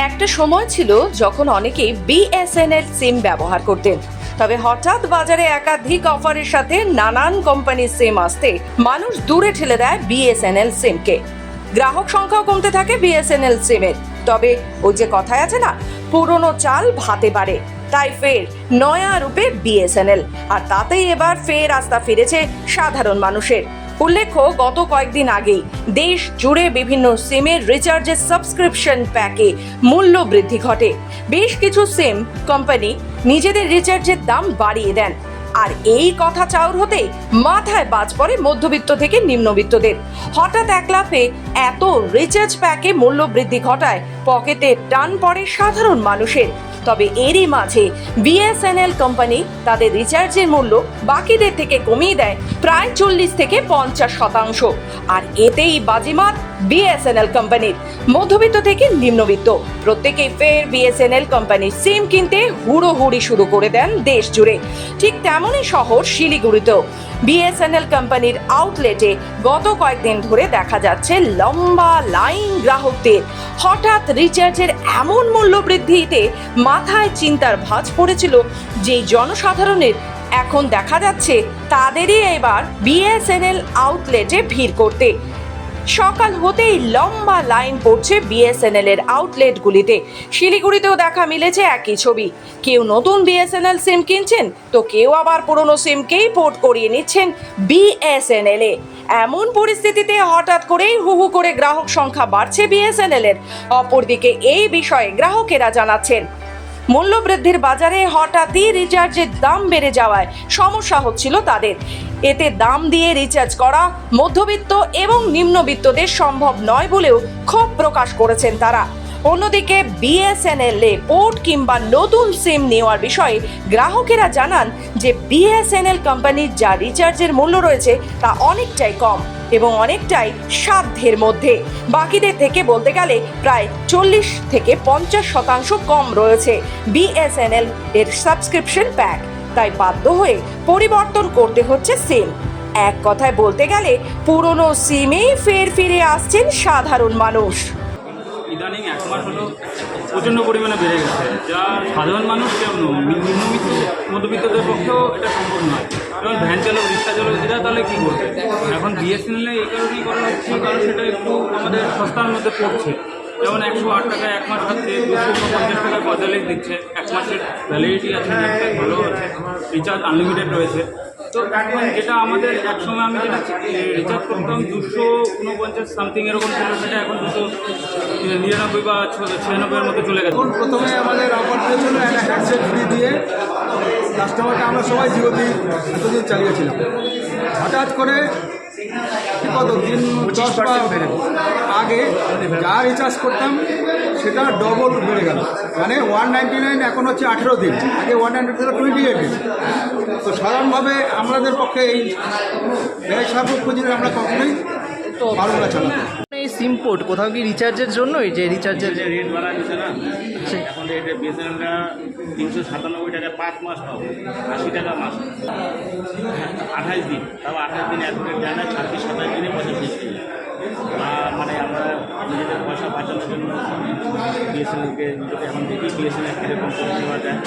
একটা সময় ছিল যখন অনেকেই বিএসএনএল সিম ব্যবহার করতেন, তবে হঠাৎ বাজারে একাধিক অফারের সাথে নানান কোম্পানির সিম আসতে মানুষ দূরে ঠেলে দেয় বিএসএনএল সিমকে। গ্রাহক সংখ্যাও কমতে থাকে বিএসএনএল সিমের। তবে ওই যে কথায় আছে না, পুরনো চাল ভাতে পারে, তাই ফের নয়া রূপে বিএসএনএল, আর তাতেই এবার ফের আস্থা ফিরেছে সাধারণ মানুষের। উল্লেখ্য, গত কয়েকদিন আগেই দেশ জুড়ে বিভিন্ন সিমের রিচার্জের সাবস্ক্রিপশন প্যাকে মূল্য বৃদ্ধি ঘটে। বেশ কিছু সিম কোম্পানি নিজেদের রিচার্জের দাম বাড়িয়ে দেন, আর এই কথা চাউর হতেই মাথায় বাজ পড়ে মধ্যবিত্ত থেকে নিম্নবিত্তদের। হঠাৎ এক লাফে এত রিচার্জ প্যাকে মূল্য বৃদ্ধি ঘটায় পকেটে টান পড়ে সাধারণ মানুষের। তবে এরই মাঝে বিএসএনএল কোম্পানি তাদের রিচার্জের মূল্য বাকিদের থেকে কমিয়ে দেয় প্রায় 40 থেকে 50%, আর এতেই বাজিমাত বিএসএনএল কোম্পানির। মধ্যবিত্ত থেকে নিম্নবিত্ত প্রত্যেকেই ফের বিএসএনএল কোম্পানির সিম কিনতে হুড়োহুড়ি শুরু করে দেন দেশ জুড়ে। ঠিক তেমনই শহর শিলিগুড়িতেও বিএসএনএল কোম্পানির আউটলেটে গত কয়েকদিন ধরে দেখা যাচ্ছে লম্বা লাইন গ্রাহকদের। হঠাৎ রিচার্জের এমন মূল্য বৃদ্ধিতে মাথায় চিন্তার ভাঁজ পড়েছিল যে জনসাধারণের। এখন দেখা যাচ্ছে তাদেরই এবার বিএসএনএল আউটলেটে ভিড় করতে। সকাল হতেই লম্বা লাইন পড়ছে বিএসএনএল এর আউটলেটগুলিতে। শিলিগুড়িতেও দেখা মিলেছে একই ছবি। কেউ নতুন বিএসএনএল সিম কিনছেন, তো কেউ আবার পুরনো সিমকেই পোর্ট করিয়ে নিচ্ছেন বিএসএনএল এ। এমন পরিস্থিতিতে হঠাৎ করেই হু হু করে গ্রাহক সংখ্যা বাড়ছে বিএসএনএল এর। অপরদিকে এই বিষয়ে গ্রাহকেরা জানাচ্ছেন, মূল্যবৃদ্ধির বাজারে হঠাৎই রিচার্জের দাম বেড়ে যাওয়ায় সমস্যা হচ্ছিল তাদের। এতে দাম দিয়ে রিচার্জ করা মধ্যবিত্ত এবং নিম্নবিত্তদের সম্ভব নয় বলেও ক্ষোভ প্রকাশ করেছেন তারা। অন্যদিকে বিএসএনএল এ পোর্ট কিংবা নতুন সিম নেওয়ার বিষয়ে গ্রাহকেরা জানান যে বিএসএনএল কোম্পানির যা রিচার্জের মূল্য রয়েছে তা অনেকটাই কম এবং অনেকটাই সাধ্যের মধ্যে। বাকিদের থেকে বলতে গেলে প্রায় 40 থেকে 50% কম রয়েছে বিএসএনএল এর সাবস্ক্রিপশন প্যাক, তাই বাধ্য হয়ে পরিবর্তন করতে হচ্ছে সিম। এক কথায় বলতে গেলে পুরনো সিমেই ফের ফিরে আসছেন সাধারণ মানুষ। ইদানিং এক মাস হলো প্রচণ্ড পরিমাণে বেড়ে গেছে, যা সাধারণ মানুষ কেমন নিম্নবিত্ত মধ্যবিত্তদের পক্ষেও এটা সম্ভব নয়। যেমন ভ্যান চালক, রিক্সা চালক, এরা তাহলে কী করবে? এখন বিএসএনএল এই কারণেই করা হচ্ছে কারণ সেটা একটু আমাদের সস্তার মধ্যে পড়ছে। যেমন 108 টাকায় এক মাস হচ্ছে, 250 টাকায় 45 দিচ্ছে, এক মাসের ভ্যালিডিটি আছে, নেটপ্যাক ভালো আছে, রিচার্জ আনলিমিটেড রয়েছে। তো এখন যেটা আমাদের একসময় আমি যেটা রিচার্জ করতাম 249 সামথিং এরকম ছিল, সেটা এখন 299 বা 96-এর মধ্যে চলে গেছে। এখন প্রথমে আমাদের অফার দিয়েছিল একটা হ্যান্ডসেট ফ্রি দিয়ে কাস্টমারকে আমরা সবাই জিওতে এতদিন চালিয়েছিলাম। হঠাৎ করে কত দিন 10 আগে যা রিচার্জ করতাম সেটা ডবল বেড়ে গেল, মানে 199 এখন হচ্ছে 18 দিন, আগে 199 ছিল 28 দিন। তো সাধারণভাবে আমাদের পক্ষে এই ব্যয় সাপেক্ষ পুঁজির আমরা কখনোই পারব না চালাতে। এই সিম পোর্ট কোথাও কি রিচার্জের জন্যই, যে রিচার্জের যে রেট বাড়া দিচ্ছে না, এখন রেটে বিএসএনএলটা 397 টাকা 5 মাস পাবো, 80 টাকা মাস, 28 দিন, তাও 28 দিন এত রেট যায় না, 26-27 দিনে পয়সা শেষ হয়ে যায়। মানে আমরা নিজেদের পয়সা বাঁচানোর জন্য বিএসএনএলকে এখন দেখি বিএসএনএল কীরকম করে দেওয়া যায়।